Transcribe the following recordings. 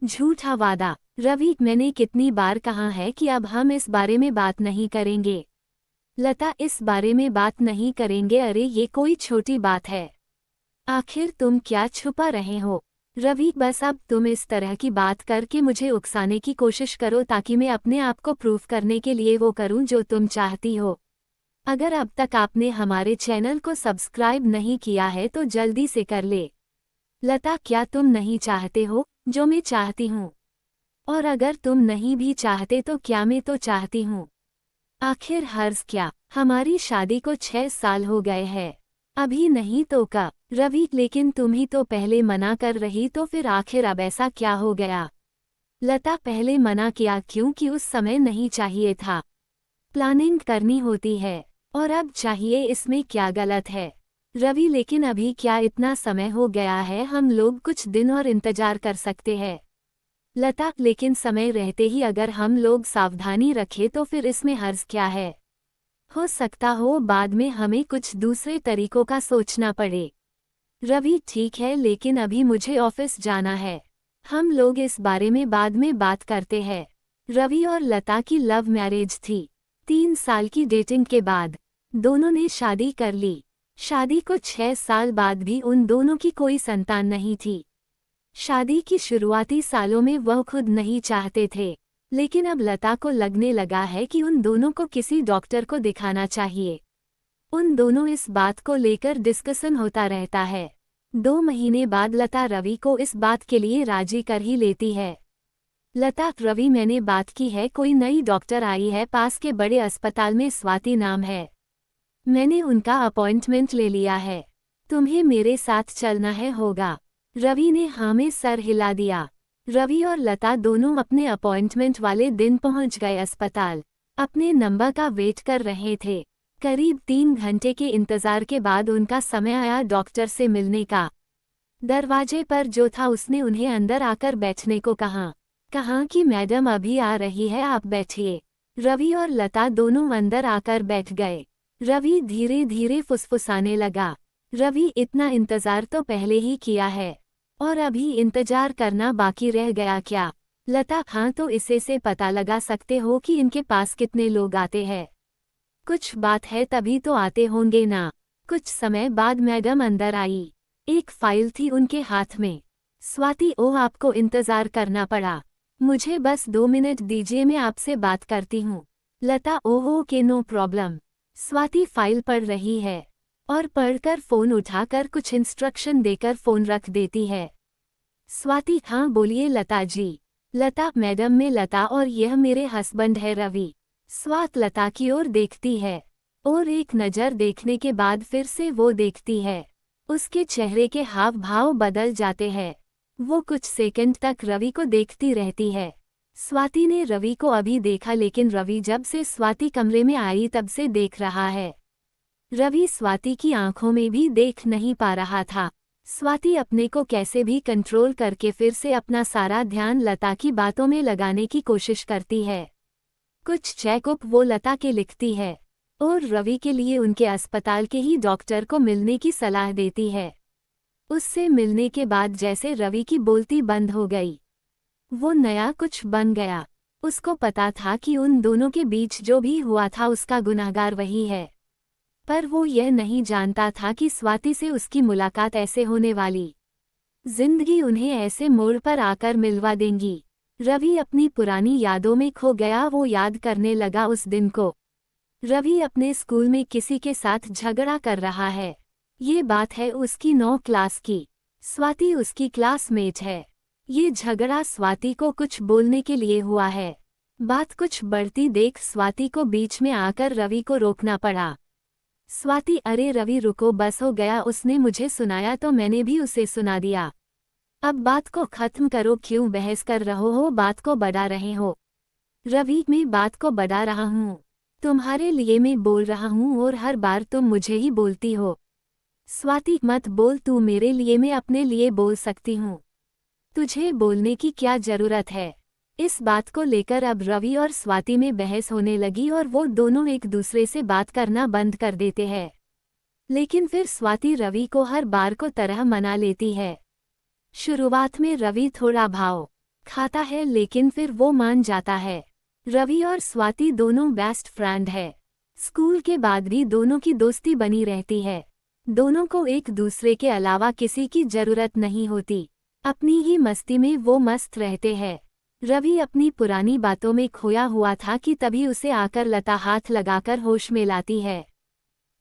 झूठा वादा। रवि, मैंने कितनी बार कहा है कि अब हम इस बारे में बात नहीं करेंगे। लता, इस बारे में बात नहीं करेंगे? अरे ये कोई छोटी बात है। आखिर तुम क्या छुपा रहे हो? रवि, बस अब तुम इस तरह की बात करके मुझे उकसाने की कोशिश करो ताकि मैं अपने आप को प्रूफ करने के लिए वो करूं जो तुम चाहती हो। अगर अब तक आपने हमारे चैनल को सब्सक्राइब नहीं किया है तो जल्दी से कर ले। लता, क्या तुम नहीं चाहते हो जो मैं चाहती हूँ? और अगर तुम नहीं भी चाहते तो क्या मैं तो चाहती हूँ? आखिर हर्ज क्या? हमारी शादी को 6 साल हो गए हैं। अभी नहीं तो कब? रवि, लेकिन तुम ही तो पहले मना कर रही, तो फिर आखिर अब ऐसा क्या हो गया? लता, पहले मना किया क्योंकि उस समय नहीं चाहिए था। प्लानिंग करनी होती है और अब चाहिए, इसमें क्या गलत है? रवि, लेकिन अभी क्या इतना समय हो गया है? हम लोग कुछ दिन और इंतजार कर सकते हैं। लता, लेकिन समय रहते ही अगर हम लोग सावधानी रखें तो फिर इसमें हर्ज क्या है? हो सकता हो बाद में हमें कुछ दूसरे तरीकों का सोचना पड़े। रवि, ठीक है, लेकिन अभी मुझे ऑफिस जाना है। हम लोग इस बारे में बाद में बात करते हैं। रवि और लता की लव मैरिज थी। 3 साल की डेटिंग के बाद दोनों ने शादी कर ली। शादी को 6 साल बाद भी उन दोनों की कोई संतान नहीं थी। शादी की शुरुआती सालों में वह खुद नहीं चाहते थे, लेकिन अब लता को लगने लगा है कि उन दोनों को किसी डॉक्टर को दिखाना चाहिए। उन दोनों इस बात को लेकर डिस्कशन होता रहता है। 2 महीने बाद लता रवि को इस बात के लिए राजी कर ही लेती है। लता, रवि, मैंने बात की है, कोई नई डॉक्टर आई है पास के बड़े अस्पताल में, स्वाति नाम है। मैंने उनका अपॉइंटमेंट ले लिया है। तुम्हें मेरे साथ चलना है होगा? रवि ने हाँ में सर हिला दिया। रवि और लता दोनों अपने अपॉइंटमेंट वाले दिन पहुंच गए अस्पताल। अपने नंबर का वेट कर रहे थे। करीब 3 घंटे के इंतजार के बाद उनका समय आया डॉक्टर से मिलने का। दरवाजे पर जो था उसने उन्हें अंदर आकर बैठने को कहा कि मैडम अभी आ रही है, आप बैठिए। रवि और लता दोनों अंदर आकर बैठ गए। रवि धीरे धीरे फुसफुसाने लगा। रवि, इतना इंतजार तो पहले ही किया है और अभी इंतजार करना बाकी रह गया क्या? लता, हाँ, तो इसे से पता लगा सकते हो कि इनके पास कितने लोग आते हैं। कुछ बात है तभी तो आते होंगे ना। कुछ समय बाद मैडम अंदर आई। एक फाइल थी उनके हाथ में। स्वाति, ओह, आपको इंतजार करना पड़ा। मुझे बस 2 मिनट दीजिए, मैं आपसे बात करती हूँ। लता, ओहो के, नो प्रॉब्लम। स्वाति फाइल पढ़ रही है और पढ़कर फोन उठाकर कुछ इंस्ट्रक्शन देकर फोन रख देती है। स्वाति, हाँ बोलिए लता जी। लता, मैडम, मैं लता और यह मेरे हस्बैंड है रवि। स्वात लता की ओर देखती है और एक नज़र देखने के बाद फिर से वो देखती है। उसके चेहरे के हाव भाव बदल जाते हैं। वो कुछ सेकंड तक रवि को देखती रहती है। स्वाति ने रवि को अभी देखा, लेकिन रवि जब से स्वाति कमरे में आई तब से देख रहा है। रवि स्वाति की आंखों में भी देख नहीं पा रहा था। स्वाति अपने को कैसे भी कंट्रोल करके फिर से अपना सारा ध्यान लता की बातों में लगाने की कोशिश करती है। कुछ चेकअप वो लता के लिखती है और रवि के लिए उनके अस्पताल के ही डॉक्टर को मिलने की सलाह देती है। उससे मिलने के बाद जैसे रवि की बोलती बंद हो गई। वो नया कुछ बन गया। उसको पता था कि उन दोनों के बीच जो भी हुआ था उसका गुनहगार वही है, पर वो यह नहीं जानता था कि स्वाति से उसकी मुलाकात ऐसे होने वाली। जिंदगी उन्हें ऐसे मोड़ पर आकर मिलवा देंगी। रवि अपनी पुरानी यादों में खो गया। वो याद करने लगा उस दिन को। रवि अपने स्कूल में किसी के साथ झगड़ा कर रहा है। ये बात है उसकी 9 क्लास की। स्वाति उसकी क्लासमेट है। ये झगड़ा स्वाति को कुछ बोलने के लिए हुआ है। बात कुछ बढ़ती देख स्वाति को बीच में आकर रवि को रोकना पड़ा। स्वाति, अरे रवि रुको, बस हो गया, उसने मुझे सुनाया तो मैंने भी उसे सुना दिया। अब बात को खत्म करो, क्यों बहस कर रहे हो, बात को बढ़ा रहे हो। रवि, मैं बात को बढ़ा रहा हूँ, तुम्हारे लिए मैं बोल रहा हूँ और हर बार तुम मुझे ही बोलती हो। स्वाति, मत बोल, तू मेरे लिए, मैं अपने लिए बोल सकती हूँ। तुझे बोलने की क्या जरूरत है? इस बात को लेकर अब रवि और स्वाति में बहस होने लगी और वो दोनों एक दूसरे से बात करना बंद कर देते हैं। लेकिन फिर स्वाति रवि को हर बार को तरह मना लेती है। शुरुआत में रवि थोड़ा भाव खाता है लेकिन फिर वो मान जाता है। रवि और स्वाति दोनों बेस्ट फ्रेंड है। स्कूल के बाद भी दोनों की दोस्ती बनी रहती है। दोनों को एक दूसरे के अलावा किसी की जरूरत नहीं होती। अपनी ही मस्ती में वो मस्त रहते हैं। रवि अपनी पुरानी बातों में खोया हुआ था कि तभी उसे आकर लता हाथ लगाकर होश में लाती है।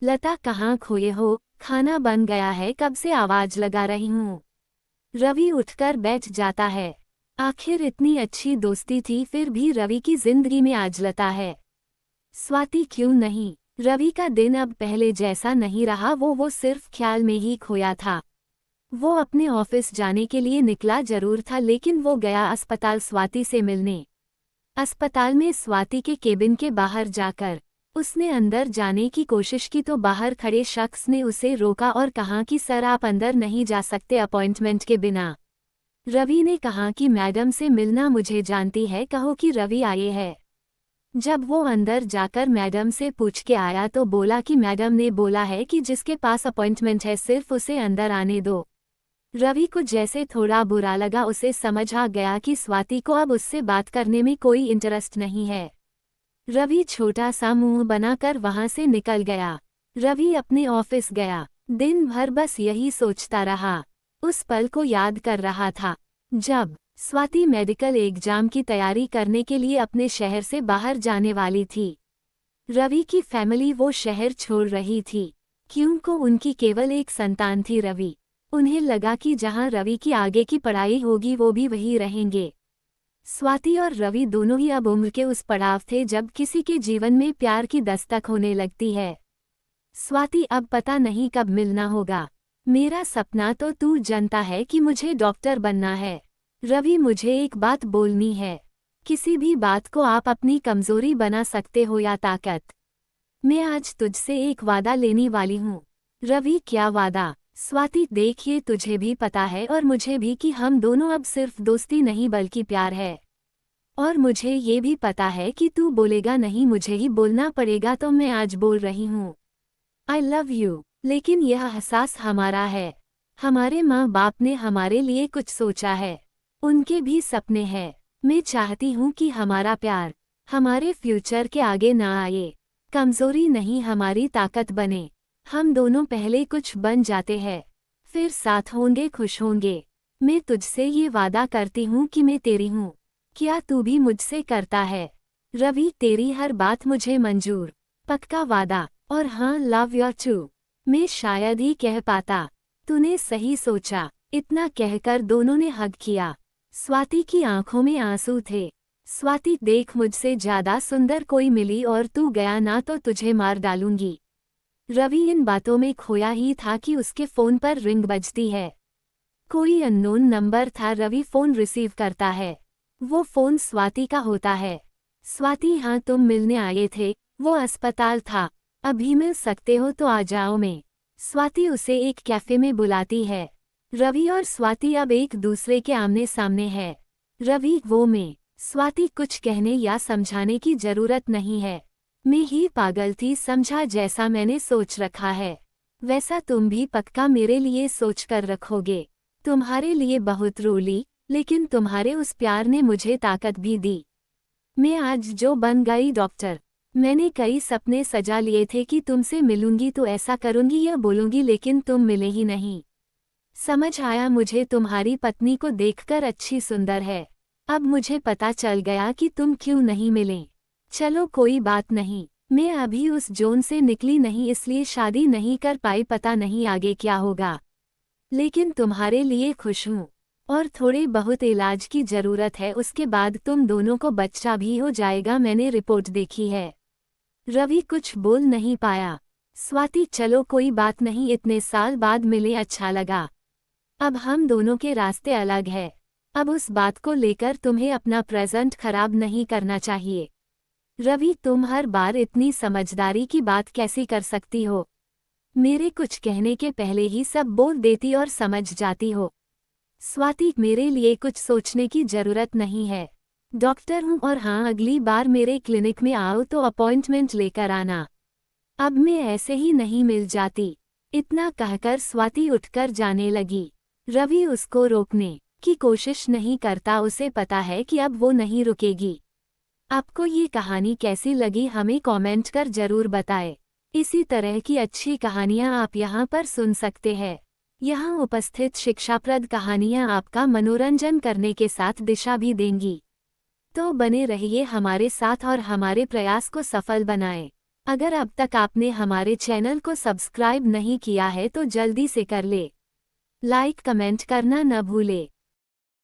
लता, कहाँ खोए हो? खाना बन गया है, कब से आवाज लगा रही हूँ। रवि उठकर बैठ जाता है। आखिर इतनी अच्छी दोस्ती थी, फिर भी रवि की जिंदगी में आज लता है। स्वाति क्यों नहीं? रवि का दिन अब पहले जैसा नहीं रहा। वो सिर्फ ख्याल में ही खोया था। वो अपने ऑफिस जाने के लिए निकला जरूर था, लेकिन वो गया अस्पताल स्वाति से मिलने। अस्पताल में स्वाति के केबिन के बाहर जाकर उसने अंदर जाने की कोशिश की तो बाहर खड़े शख्स ने उसे रोका और कहा कि सर, आप अंदर नहीं जा सकते अपॉइंटमेंट के बिना। रवि ने कहा कि मैडम से मिलना मुझे जानती है, कहो कि रवि आए हैं। जब वो अंदर जाकर मैडम से पूछ के आया तो बोला कि मैडम ने बोला है कि जिसके पास अपॉइंटमेंट है सिर्फ उसे अंदर आने दो। रवि को जैसे थोड़ा बुरा लगा। उसे समझ आ गया कि स्वाति को अब उससे बात करने में कोई इंटरेस्ट नहीं है। रवि छोटा सा मुंह बनाकर वहां से निकल गया। रवि अपने ऑफिस गया। दिन भर बस यही सोचता रहा। उस पल को याद कर रहा था जब स्वाति मेडिकल एग्जाम की तैयारी करने के लिए अपने शहर से बाहर जाने वाली थी। रवि की फैमिली वो शहर छोड़ रही थी क्योंकि उनकी केवल एक संतान थी रवि। उन्हें लगा कि जहां रवि की आगे की पढ़ाई होगी वो भी वहीं रहेंगे। स्वाति और रवि दोनों ही अब उम्र के उस पड़ाव थे जब किसी के जीवन में प्यार की दस्तक होने लगती है। स्वाति, अब पता नहीं कब मिलना होगा। मेरा सपना तो तू जानता है कि मुझे डॉक्टर बनना है। रवि, मुझे एक बात बोलनी है। किसी भी बात को आप अपनी कमजोरी बना सकते हो या ताकत। मैं आज तुझसे एक वादा लेने वाली हूँ। रवि, क्या वादा? स्वाति, देखिए, तुझे भी पता है और मुझे भी कि हम दोनों अब सिर्फ दोस्ती नहीं बल्कि प्यार है। और मुझे ये भी पता है कि तू बोलेगा नहीं, मुझे ही बोलना पड़ेगा, तो मैं आज बोल रही हूँ आई लव यू। लेकिन यह एहसास हमारा है। हमारे माँ बाप ने हमारे लिए कुछ सोचा है। उनके भी सपने हैं। मैं चाहती हूँ कि हमारा प्यार हमारे फ्यूचर के आगे ना आए। कमजोरी नहीं, हमारी ताकत बने। हम दोनों पहले कुछ बन जाते हैं, फिर साथ होंगे, खुश होंगे। मैं तुझसे ये वादा करती हूँ कि मैं तेरी हूँ। क्या तू भी मुझसे करता है? रवि, तेरी हर बात मुझे मंजूर। पक्का वादा? और हाँ, लव यू टू। मैं शायद ही कह पाता। तूने सही सोचा। इतना कहकर दोनों ने हग किया। स्वाति की आंखों में आंसू थे। स्वाति, देख, मुझसे ज्यादा सुंदर कोई मिली और तू गया ना तो तुझे मार डालूंगी। रवि इन बातों में खोया ही था कि उसके फोन पर रिंग बजती है। कोई अननोन नंबर था। रवि फोन रिसीव करता है। वो फोन स्वाति का होता है। स्वाति, हाँ, तुम मिलने आए थे? वो अस्पताल था। अभी मिल सकते हो तो आ जाओ। मैं स्वाति उसे एक कैफे में बुलाती है। रवि और स्वाति अब एक दूसरे के आमने सामने है। रवि, वो मैं। स्वाति, कुछ कहने या समझाने की जरूरत नहीं है। मैं ही पागल थी, समझा? जैसा मैंने सोच रखा है वैसा तुम भी पक्का मेरे लिए सोच कर रखोगे। तुम्हारे लिए बहुत रोली, लेकिन तुम्हारे उस प्यार ने मुझे ताकत भी दी। मैं आज जो बन गई डॉक्टर। मैंने कई सपने सजा लिए थे कि तुमसे मिलूंगी तो ऐसा करूंगी या बोलूंगी, लेकिन तुम मिले ही नहीं। समझ आया मुझे तुम्हारी पत्नी को देखकर अच्छी सुंदर है। अब मुझे पता चल गया कि तुम क्यों नहीं मिले। चलो कोई बात नहीं, मैं अभी उस जोन से निकली नहीं, इसलिए शादी नहीं कर पाई। पता नहीं आगे क्या होगा, लेकिन तुम्हारे लिए खुश हूँ। और थोड़े बहुत इलाज की जरूरत है, उसके बाद तुम दोनों को बच्चा भी हो जाएगा। मैंने रिपोर्ट देखी है। रवि कुछ बोल नहीं पाया। स्वाति, चलो कोई बात नहीं, इतने साल बाद मिले, अच्छा लगा। अब हम दोनों के रास्ते अलग है। अब उस बात को लेकर तुम्हें अपना प्रेजेंट खराब नहीं करना चाहिए। रवि, तुम हर बार इतनी समझदारी की बात कैसी कर सकती हो? मेरे कुछ कहने के पहले ही सब बोल देती और समझ जाती हो। स्वाति, मेरे लिए कुछ सोचने की जरूरत नहीं है। डॉक्टर हूँ और हाँ, अगली बार मेरे क्लिनिक में आओ तो अपॉइंटमेंट लेकर आना। अब मैं ऐसे ही नहीं मिल जाती। इतना कहकर स्वाति उठकर जाने लगी। रवि उसको रोकने की कोशिश नहीं करता उसे पता है कि अब वो नहीं रुकेगी। आपको ये कहानी कैसी लगी हमें कमेंट कर जरूर बताएं। इसी तरह की अच्छी कहानियाँ आप यहाँ पर सुन सकते हैं। यहाँ उपस्थित शिक्षाप्रद कहानियाँ आपका मनोरंजन करने के साथ दिशा भी देंगी। तो बने रहिए हमारे साथ और हमारे प्रयास को सफल बनाएं। अगर अब तक आपने हमारे चैनल को सब्सक्राइब नहीं किया है तो जल्दी से कर ले। लाइक कमेंट करना न भूले।